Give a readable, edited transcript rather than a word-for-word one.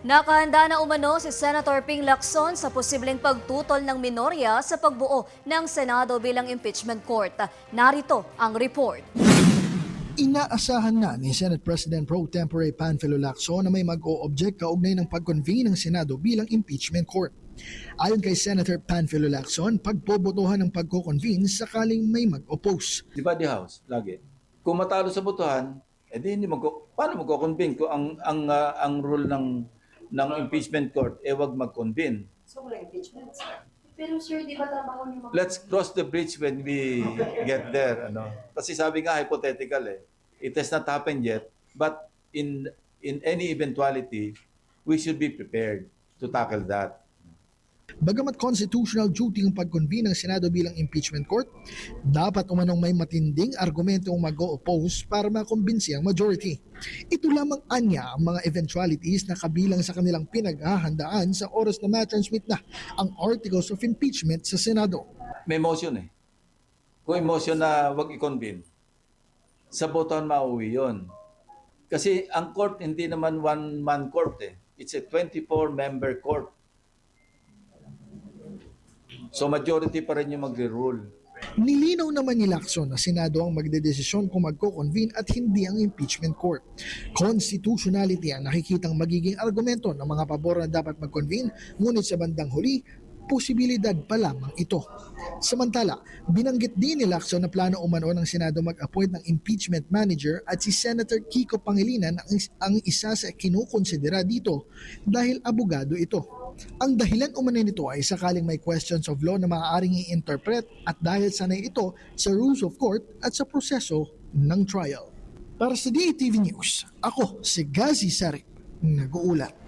Nakahanda na umano si Senator Ping Lacson sa posibleng pagtutol ng minorya sa pagbuo ng Senado bilang impeachment court. Narito ang report. Inaasahan na ni Senate President Pro Tempore Panfilo Lacson na may mag-o-object kaugnay ng pag-convene ng Senado bilang impeachment court. Ayon kay Senator Panfilo Lacson, pagbobotohan ng pagko-convene sakaling may mag-oppose. Di ba the House? Lagi. Kung matalo sa botohan, edi paano magko-convene kung ang rule ng impeachment court wag mag-convene. So wala impeachment. Pero sir, di ba trabaho niyo Let's cross the bridge when we get there. Kasi sabi nga hypothetical It has not happened yet, but in any eventuality, we should be prepared to tackle that. Bagamat constitutional duty ang pag-convene ng Senado bilang impeachment court, dapat umanong may matinding argumento ang mag-o-oppose para makumbinsi ang majority. Ito lamang anya ang mga eventualities na kabilang sa kanilang pinaghahandaan sa oras na matransmit na ang articles of impeachment sa Senado. May motion Kung motion na wag i-convene, sa botohan mauwi yun. Kasi ang court hindi naman one-man court It's a 24-member court. So majority pa rin yung magre-rule. Nilinaw naman ni Lacson na Senado ang magdedesisyon kung magko-convene at hindi ang impeachment court. Constitutionality ang nakikitang magiging argumento ng mga pabor na dapat mag-convene, ngunit sa bandang huli, posibilidad pa lamang ito. Samantala, binanggit din ni Lacson na plano umano ng Senado mag-appoint ng impeachment manager at si Senator Kiko Pangilinan ang isa sa kinukonsidera dito dahil abogado ito. Ang dahilan umano nito ay sakaling may questions of law na maaaring i-interpret at dahil sanay ito sa rules of court at sa proseso ng trial. Para sa DATV News, ako si Gazi Sarip, nag-uulat.